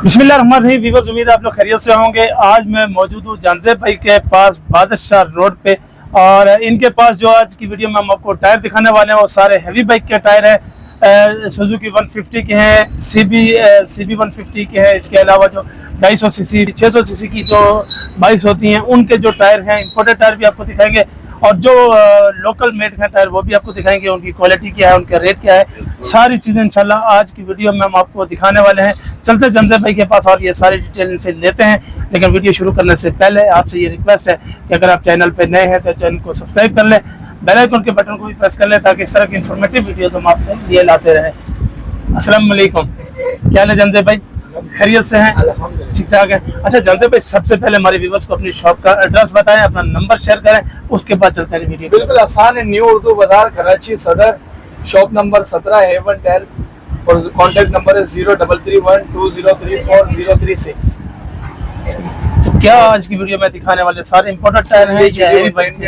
बिस्मिल्लाहिर्रहमानिर्रहीम। व्यूअर्स, उम्मीद है आप लोग खैरियत से होंगे। आज मैं मौजूद हूँ जानजे भाई के पास बादशाह रोड पे, और इनके पास जो आज की वीडियो में हम आपको टायर दिखाने वाले हैं वो सारे हैवी बाइक के टायर हैं। सुजुकी 150 के हैं, सीबी 150 के हैं। इसके अलावा जो 250 सीसी 600 सीसी की जो बाइक्स होती हैं उनके जो टायर हैं, इंपोर्टेड टायर भी आपको दिखाएंगे, और जो लोकल मेड हैं टायर वो भी आपको दिखाएंगे। उनकी क्वालिटी क्या है, उनका रेट क्या है, सारी चीज़ें इंशाल्लाह आज की वीडियो में हम आपको दिखाने वाले हैं। चलते जानजे भाई के पास और ये सारी डिटेल इनसे लेते हैं। लेकिन वीडियो शुरू करने से पहले आपसे ये रिक्वेस्ट है कि अगर आप चैनल पर नए हैं तो चैनल को सब्सक्राइब कर लें, बेल आइकन के बटन को भी प्रेस कर लें, ताकि इस तरह की इन्फॉर्मेटिव वीडियोस हम आपके लिए लाते रहें। अस्सलाम वालेकुम, क्या हाल है जानजे भाई? खैरियत से हैं? ठीक ठाक है। अच्छा जानजे भाई, सबसे पहले हमारे व्यूअर्स को अपनी शॉप का एड्रेस बताएं, अपना नंबर शेयर करें, उसके बाद चलते हैं वीडियो। बिल्कुल आसान है। न्यू उर्दू बाजार, कराची सदर, शॉप नंबर 17 हेवन टायर, और कॉन्टेक्ट नंबर है 03312034 तो क्या आज की वीडियो में दिखाने वाले सारे इंपोर्टेड टायर हैं?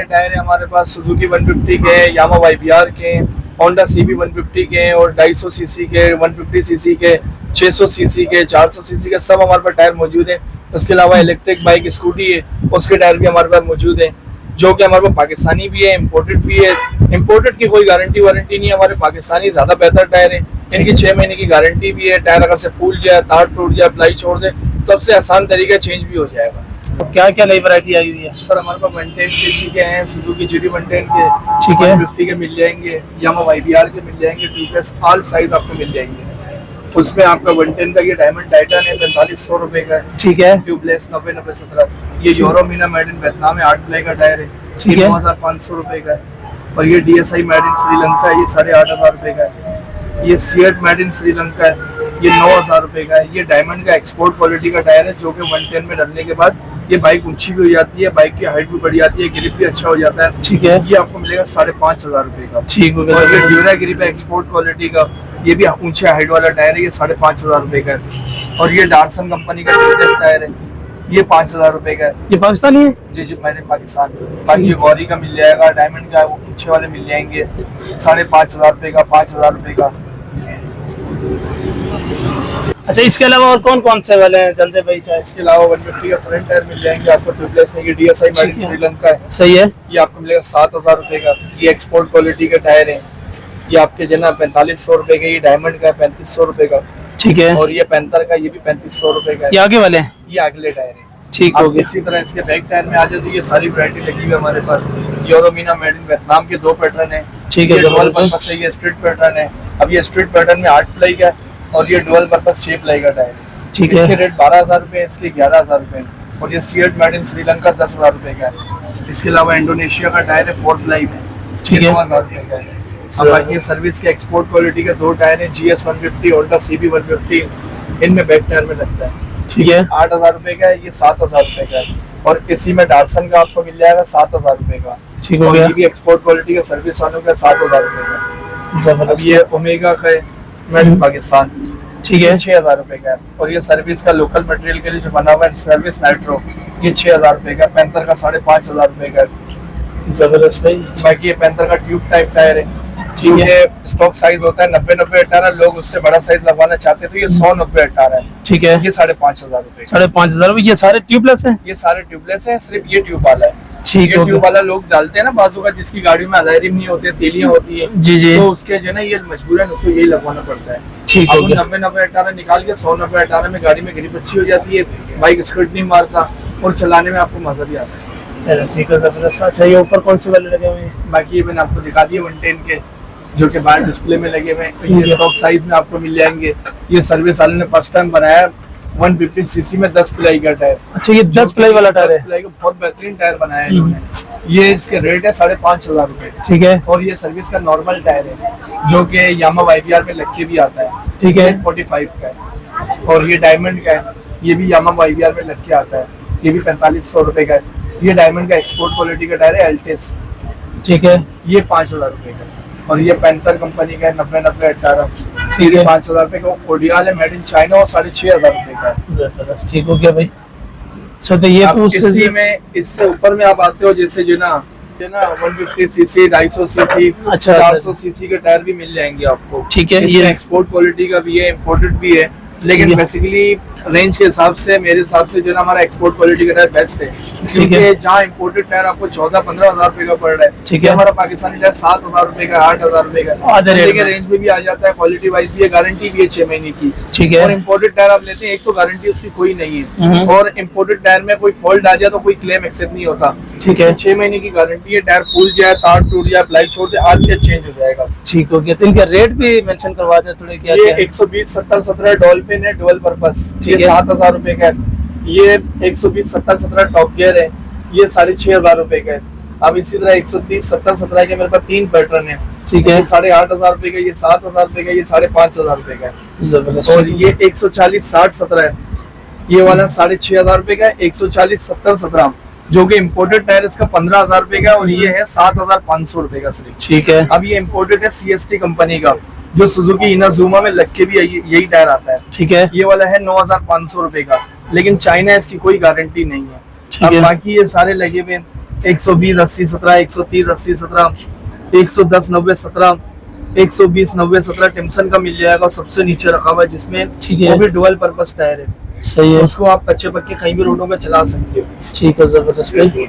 टायर है हमारे पास। सुजुकी 150 के, यामा YBR के, होंडा CB 150 के, और 250 सीसी के, 150 सीसी के, 600 सीसी के, 400 सीसी के, सब हमारे पास टायर मौजूद है। उसके अलावा इलेक्ट्रिक बाइक स्कूटी है, उसके टायर भी हमारे पास मौजूद है, जो कि हमारे पास पाकिस्तानी भी है, इम्पोर्टेड भी है। इम्पोर्टेड की कोई गारंटी वारंटी नहीं है, हमारे पाकिस्तानी ज़्यादा बेहतर टायर है। इनकी 6 महीने की गारंटी भी है। टायर अगर से फूल जाए, तार टूट जाए, प्लाई छोड़ दे, सबसे आसान तरीका चेंज भी हो जाएगा। तो क्या क्या नई वैरायटी आई हुई है? सर हमारे पास 110 सीसी के हैं, सुजुकी GT 110 के, ठीक है, 150 के मिल जाएंगे, यामा YBR के मिल जाएंगे, ट्यूबलेस ऑल साइज आपको मिल जाएंगे। उसमें आपका 110 का ये डायमंड टाइटन है, 4500 रुपए का है, ठीक है। ट्यूबलेस 90-90-17। ये यूरोमीना मेड इन वियतनाम है, 8 प्लाई का टायर है, ठीक है। 9500 रुपए का है। और ये DSI मेड इन श्रीलंका है, ये 8500 रुपए का है। ये सीएट मेड इन श्रीलंका है, ये 9000 रुपए का है। ये डायमंड का एक्सपोर्ट क्वालिटी का टायर है, जो कि 110 में डालने के बाद ये बाइक ऊंची भी हो जाती है, बाइक की हाइट भी बढ़ जाती है, ग्रिप भी अच्छा हो जाता है, ठीक है। ये आपको मिलेगा 5500 रुपए का। ठीक हो गया। और ये ड्यूरा ग्रिप है एक्सपोर्ट क्वालिटी का, ये भी ऊंचे हाइट वाला टायर है, ये 5500 रुपए का है। और ये डार्सन कंपनी का लेटेस्ट टायर है, ये 5000 रुपए का है। ये पाकिस्तानी है? जी मैंने पाकिस्तान। बाकी ये गौरी का मिल जाएगा, डायमंड का ऊंचे वाले मिल जाएंगे 5500 रुपए का, 5000 रुपए का। अच्छा, इसके अलावा और कौन कौन से वाले हैं जानते भाई? इसके अलावा 150 का फ्रंट टायर मिल जाएंगे आपको, ट्यूबलेस में। ये DSI मेड इन श्रीलंका है, सही है। ये आपको मिलेगा 7000 रुपए का। ये एक्सपोर्ट क्वालिटी के टायर है, ये आपके जना 4500 रुपए का। ये डायमंड का है 3500 रुपए का, ठीक है। और ये पैंथर का, ये भी 3500 रुपए का है। ये आगे वाले हैं? ये अगले टायर है, ठीक हो गया। इसी तरह इसके बैक टायर में आ जाए तो ये सारी वैरायटी लगी हुई है हमारे पास। यूरोमीना मेड इन वियतनाम के 2 पैटर्न है, ठीक है। ये डुअल पर्पस है, ये स्ट्रीट पैटर्न है। अब ये स्ट्रीट पैटर्न में 8 प्लाई का है, और ये डुअल पर्पस 6 प्लाई का टायर है, ठीक है। इसके रेट 12000 रुपए है, इसके 11000 रुपए है। और ये सीएट मेड इन श्रीलंका 10000 रुपए का है। इसके अलावा इंडोनेशिया का टायर है 4 प्लाई में, ठीक है, 9000 रुपए का है। अब बाकी सर्विस के एक्सपोर्ट क्वालिटी के 2 टायर है, GS 150, होंडा CB 150, इनमें बैक टायर में लगता है, ठीक है। 8000 रुपए का है, ये 7000 रुपए का है। और इसी में डार्सन का आपको मिल जाएगा 7000 रुपए का, ठीक हो और गया। ये भी एक्सपोर्ट क्वालिटी का सर्विस वालों का 7000 रुपए का। जबरदस्त। अब ये ओमेगा का है, मेड इन पाकिस्तान, ठीक है। 6000 रुपए का है। और ये सर्विस का लोकल मटेरियल के लिए जो बना हुआ है, सर्विस नाइट्रो, ये 6000 रुपए का। पैंथर का 5500 रुपए का है। जबरदस्त भाई। बाकी ये पैंथर का ट्यूब टाइप टायर है, ठीक है। स्टॉक साइज होता है 90-90-18, लोग उससे बड़ा साइज लगवाना चाहते हैं तो ये 100-90-18 है, ठीक है। ये 5500 रुपए का। 5500 रुपये। ये सारे ट्यूबलेस हैं? ये सारे ट्यूबलेस हैं, सिर्फ ये ट्यूब वाला है। ठीक ये हो ट्यूब गया। वाला लोग डालते हैं ना बाजू का, जिसकी गाड़ियों में अलायरिम नहीं होती है, तेलियां होती है, जी जी, तो उसके जो ना ये मजबूरन उसको यही लगवाना पड़ता है। ठीक हो गया। 90-90-18 निकाल के 100-90-18 में गाड़ी में ग्रिप अच्छी हो जाती है, बाइक स्किड नहीं मारता, और चलाने में आपको मजा भी आता है। चलो ठीक है, जबरदस्त। अच्छा, ये ऊपर कौन से वाले लगे हुए हैं? बाकी ये मैंने आपको दिखा दिए 110 के, जो कि बाहर डिस्प्ले में लगे हुए हैं। तो ये स्टॉक साइज में आपको मिल जाएंगे। ये सर्विस वाले ने फर्स्ट टाइम बनाया, 150 सीसी में 10 प्लाई का टायर। अच्छा, ये 10 प्लाई वाला टायर है? 10 प्लाई का बहुत बेहतरीन टायर बनाया है इन्होंने। ये इसके रेट है 5500 रुपए, ठीक है। और ये सर्विस का नॉर्मल टायर है, जो कि यामा YBR में लग के भी आता है, ठीक है। 45 का है। और ये डायमंड का है, ये भी यामा YBR में लग के आता है, ये भी 4500 रुपए का है। ये डायमंड का एक्सपोर्ट क्वालिटी का टायर है, एल्टेस, ठीक है। ये 5000 रुपए का। और ये पैंथर कंपनी का है, 90-90-18, ठीक है। 5000 रुपए का। कोडियाल है, मेड इन चाइना, और 6500 रुपए का है। जबरदस्त, ठीक हो गया भाई। अच्छा, तो ये तो इसी में इससे ऊपर में आप आते हो, जैसे जो ना 150 सीसी, 250 सीसी, अच्छा, 400 सीसी के टायर भी मिल जाएंगे आपको, ठीक है। ये एक्सपोर्ट क्वालिटी का भी है, इम्पोर्टेड भी है। लेकिन बेसिकली रेंज के हिसाब से मेरे हिसाब से जो है ना हमारा एक्सपोर्ट क्वालिटी का टायर बेस्ट है, क्योंकि जहाँ इम्पोर्टेड टायर आपको 14-15 हजार रुपए का पड़ रहा है, ठीक है, हमारा पाकिस्तानी टायर 7,000 रुपए का, 8,000 रुपए का आधे रेट के रेंज में भी आ जाता है। क्वालिटी वाइज भी है, गारंटी भी है 6 महीने की, ठीक है। और इम्पोर्टेड टायर आप लेते हैं, एक तो गारंटी उसकी कोई नहीं है, और इम्पोर्टेड टायर में कोई फॉल्ट आ जाए तो कोई क्लेम एक्सेप्ट नहीं होता, ठीक है। 6 महीने की गारंटी है, टायर फूल जाए, तार टूट जाए, प्लाई छोड़ दे, आज के चेंज हो जाएगा। ठीक हो गया। तो इनका रेट भी मेंशन करवा दे थोड़े, क्या ये 120-70-17 डॉल्फिन है, डुअल पर्पस, ये ठीक है। 7,000 रुपए का है। ये 120-70-17 टॉप गियर है, ये 6,500 रुपए का है। अब इसी तरह 130-70-17 के मेरे पास 3 पैटर्न है, ठीक है, 8,500 रुपए का, ये 7,000 रुपए का, ये 5,500 रुपए का है। जबरदस्त। और ये 140-60-17 है, ये वाला 6,500 रुपए का है। 140-70-17 जो कि इम्पोर्टेड टायर, इसका 15,000 रुपए का, और ये है 7,500 रुपए का सिर्फ। ठीक है। अब ये इम्पोर्टेड है CST कंपनी का, जो सुजुकी इनाजुमा में लग के भी यही टायर आता है, ठीक है, ये वाला है 9,500 रुपए का, लेकिन चाइना इसकी कोई गारंटी नहीं है। ठीक अब है। बाकी ये सारे लगे हुए 120-80-17, 130-80-17, 110-90-17, 120-90-17 टिम्सन का मिल जाएगा, सबसे नीचे रखा हुआ है, जिसमें ठीक है। वो भी डुअल पर्पस टायर है, सही है, उसको आप कच्चे पक्के कहीं भी रोडों पे चला सकते हो। ठीक है, जबरदस्त भाई।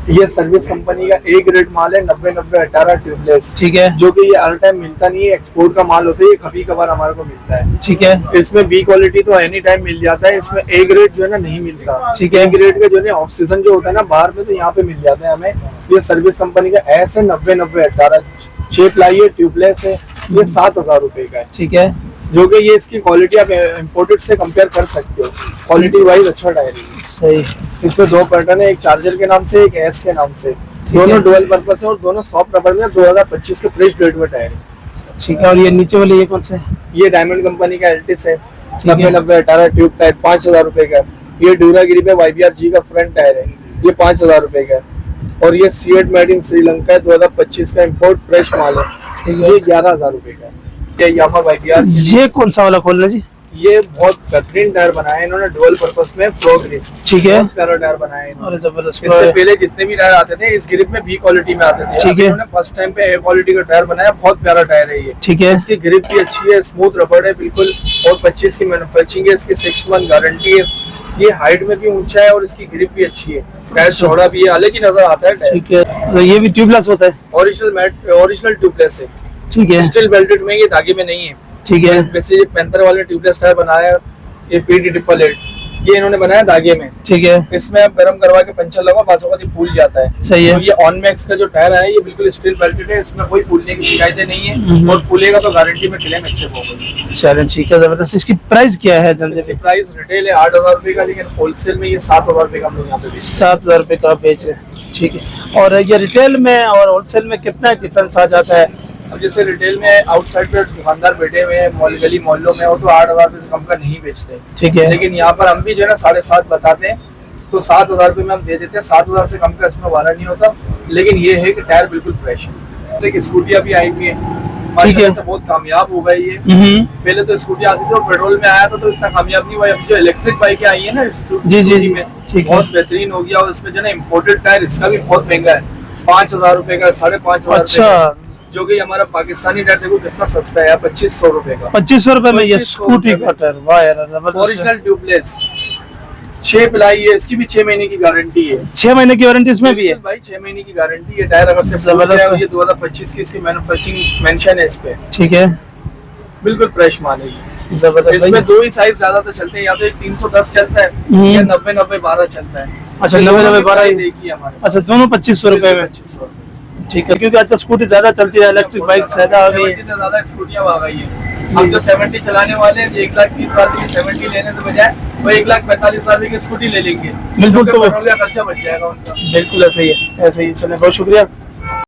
ये सर्विस कंपनी का A ग्रेड माल है, 90-90-18 ट्यूबलेस, ठीक है, जो कि ये हर टाइम मिलता नहीं है, एक्सपोर्ट का माल होता है, ये कभी कभार हमारे को मिलता है। ठीक है, इसमें B क्वालिटी तो एनी टाइम मिल जाता है, इसमें A ग्रेड जो है ना नहीं मिलता। ठीक है। A ग्रेड का जो है ऑफ सीजन जो होता है ना बाहर में, तो यहाँ पे मिल जाता है हमें। ये सर्विस कंपनी का S है, 90-90-18 6 प्लाई है, ट्यूबलेस है, ये 7,000 रुपए का है, ठीक है, जो कि ये इसकी क्वालिटी आप इम्पोर्टेड से कंपेयर कर सकते हो, क्वालिटी वाइज अच्छा टायर है। सही, इसमें 2 पैटर्न है, एक चार्जर के नाम से, एक S के नाम से, दोनों डुअल पर्पस है, और दोनों सॉफ्ट रबर में 2025 के फ्रेश डेट में टायर है। ठीक है। और ये नीचे वाले ये कौन से है? ये डायमंड कंपनी का एल्टिस है, ठीक है। 90-90-18 ट्यूब टायर, 5,000 रुपए का। ये ड्यूरागिरी पे YBRG का फ्रंट टायर है, ये 5,000 रुपए का। और ये सीएट मेड इन श्रीलंका है, 2025 का इम्पोर्ट फ्रेश माल है, ये 11,000 रुपए का है। ये यामा YBR, ये कौन सा वाला खोलना जी? ये बहुत बेहतरीन टायर बनाया है इन्होंने, डुअल पर्पस में, फ्लो ग्रिप, ठीक है, बहुत प्यारा टायर बनाया है इन्होंने। अरे जबरदस्त। इससे पहले जितने भी टायर आते थे, इस ग्रिप में B क्वालिटी में आते थे, ठीक है। इन्होंने फर्स्ट टाइम पे A क्वालिटी का टायर बनाया, बहुत प्यारा टायर है ये। ठीक है, इसकी ग्रिप भी अच्छी है, स्मूथ रबड़ है बिल्कुल, और 25 की मैन्युफैक्चरिंग है, इसकी 6 मंथ गारंटी है। ये हाइट में भी ऊंचा है और इसकी ग्रिप भी अच्छी है, टायर चौड़ा भी है, अलग ही नजर आता है टायर। ठीक है। तो ये भी ट्यूबलेस होता है? ओरिजिनल ट्यूबलेस है, ठीक है, स्टील बेल्टेड में, ये धागे में नहीं है। ठीक है, वैसे ये पैंथर वाले ट्यूबलेस टायर बनाया, ये PD888, ये इन्होंने बनाया धागे में। ठीक है, इसमें आप गर्म करवा के पंचर लगाओ, बासों का ये फूल जाता है। सही है। तो ये ऑनमैक्स का जो टायर है, ये बिल्कुल स्टील बेल्टेड है, इसमें कोई फूलने की शिकायतें नहीं है, और फूलेगा तो गारंटी में क्लेम एक्सेप्ट होगा। चलो ठीक है, जबरदस्त। इसकी प्राइस क्या है? इसकी प्राइस रिटेल है 8,000 रुपए का, लेकिन होलसेल में ये 7,000 रुपए का हम लोग यहाँ पे 7,000 रुपए का आप बेच रहे हैं, ठीक है। और ये रिटेल में और होलसेल में कितना डिफरेंस आ जाता है? अब जैसे रिटेल में आउटसाइड पे दुकानदार बैठे हुए हैं मॉल गली मोहल्लों में, वो तो 8,000 रुपए से कम का नहीं बेचते, ठीक है, लेकिन यहाँ पर हम भी जो है ना 7,500 बताते हैं, तो 7,000 रुपए में हम दे देते हैं। 7,000 से कम का इसमें वारा नहीं होता, लेकिन ये है कि टायर बिल्कुल फ्रेश है। एक स्कूटियाँ भी आई हुई है, माशाल्लाह से बहुत कामयाब हो गई है। पहले तो स्कूटी आती थी और पेट्रोल में आया था तो इतना कामयाब नहीं हुआ। अब जो इलेक्ट्रिक बाइक आई है ना, जी जी जी, ठीक है, बहुत बेहतरीन हो गया। और इसमें जो है इम्पोर्टेड टायर, इसका भी बहुत महंगा है, 5,000 रुपए का, 5,500 अच्छा, जो कि हमारा पाकिस्तानी टायर देखो कितना सस्ता है, 2,500 रुपए का। 2,500 रुपए में ये 2500 स्कूटी का टायर, वाह यार जबरदस्त। ओरिजिनल ट्यूबलेस, 6 प्लाई है, इसकी भी 6 महीने की गारंटी है। 6 महीने की वारंटी इसमें भी है भाई, 6 महीने की गारंटी है। टायर अगर से जबरदस्त है। ये 2025 की इसकी मैन्युफैक्चरिंग मेंशन है इस पे, ठीक है, बिल्कुल फ्रेश माल है ये। जबरदस्त। इसमें 2 ही साइज ज्यादा तो चलते हैं, या तो एक 310 चलता है या 90-90-12 चलता है। अच्छा, 90-90-12 एक ही है हमारे पास। अच्छा, दोनों 2,500 रुपए में, 2,500 रुपए। ठीक है, क्योंकि आजकल स्कूटी ज्यादा चलती है, इलेक्ट्रिक बाइक ज्यादा आ गई है। 70 से ज्यादा स्कूटियां आ गई है। अब जो 70 चलाने वाले हैं, 1,30,000 की 70 लेने से बजाय वो 1,45,000 की स्कूटी ले लेंगे, बिल्कुल, तो पेट्रोल का खर्चा बच जाएगा उनका। बिल्कुल ऐसे ही है, ऐसे ही। चले, बहुत शुक्रिया।